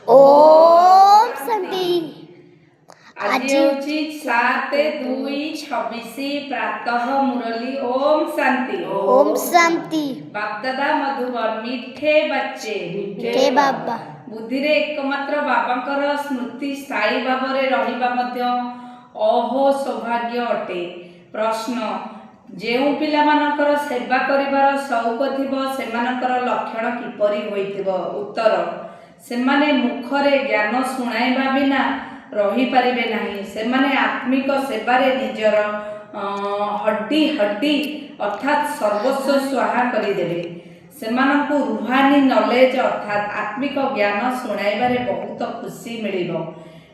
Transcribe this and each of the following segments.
ओम शांति। आज होची 7/2/26 प्रातः मुरली। ओम शांति। ओम शांति। बापदादा मधुबन मिठे बच्चे मिठे बाबा बुद्धि रे एकमात्र बाबांकर स्मृति स्थायी भाव में रहिबा मध्य अहो सौभाग्य अटे। प्रश्न जेउ पिला मानकर सेवा करिबार शौक थिबो सेमानकर लक्षण किपरि होइथिबो? उत्तर सेमाने मुखरे ज्ञान शुणाइबा बिना रही पारिबे नाही। सेमाने आत्मिक सेवारे निजर हड्डी हड्डी अर्थात सर्वस्व स्वाहा करिदेबे। सेमानकु रूहानी नॉलेज अर्थात आत्मिक ज्ञान शुणाइबारे बहुत खुशी मिलिबो।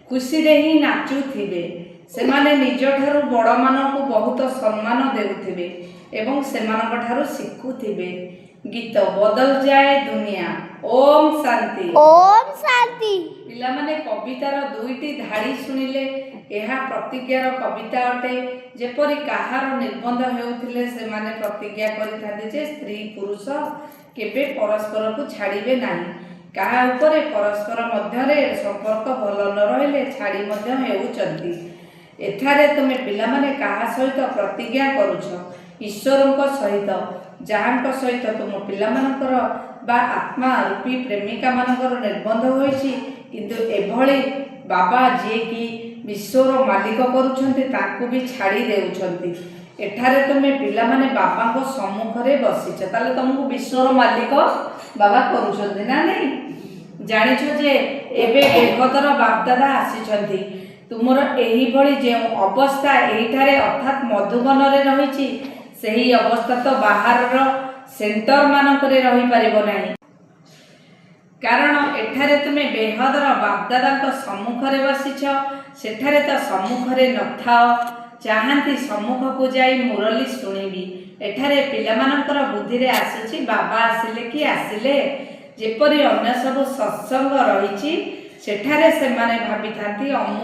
खुशी रे ही नाचुथिबे। सेमाने निज ठारू बड़ मानकु बहुत सम्मान देउथिबे एवं सेमानक ठारू शिखुथिबे। गीत बदल जाए दुनिया। ओम शांति। ओम शांति। पिला माने कवितार दुईटी धाड़ी सुनिले एहा प्रतिज्ञार कविता अटे। जेपरि काहार निर्बंध हेउथिले सेमाने प्रतिज्ञा करिथाते जे स्त्री पुरुष केबे परस्पर को छाड़िबे नाही। काहा उपरे परस्पर मध्यरे संपर्क भल न रहिले छाड़ी मध्य हेउचंती। एठारे तुमे पिला माने काहा सहित प्रतिज्ञा करूछ? ईश्वरक सहित, जहाँक सहित तुम पिला मानकर बा आत्मा रूपी प्रेमिका मानकर निर्बंध होइछि। किंतु एभଳି बाबा जे कि विश्वर मालिक करूछंती ताकू भी छाड़ी देउछंती। एठारे तुमे पिला माने बाबांको सम्मुखरे बसिछ, ताले तुमको विश्वर मालिक बाबा करूछंती ना नहीं? जानिछ जे एबे बेगतर बापदादा आसीछंती। तुमर एही भଳି जे अवस्था एठारे अर्थात मधुबन रे रहिछि सेही अवस्था तो बाहर सेंटर मानकरे रही पारिबो नाही। कारण एठारे तुमे बेहदर बापदादा सम्मुखरे बसिछ, सेठारे तो सम्मुखरे नथाओ। चाहती सम्मुख को जाई मुरली शुणिबी। एठारे पिला मानकर बुद्धि रे आसुछि बाबा आसिले कि आसिले। जेपरि अन्य सब सत्संग रहिछि सेठारे सेमाने भाबी थांती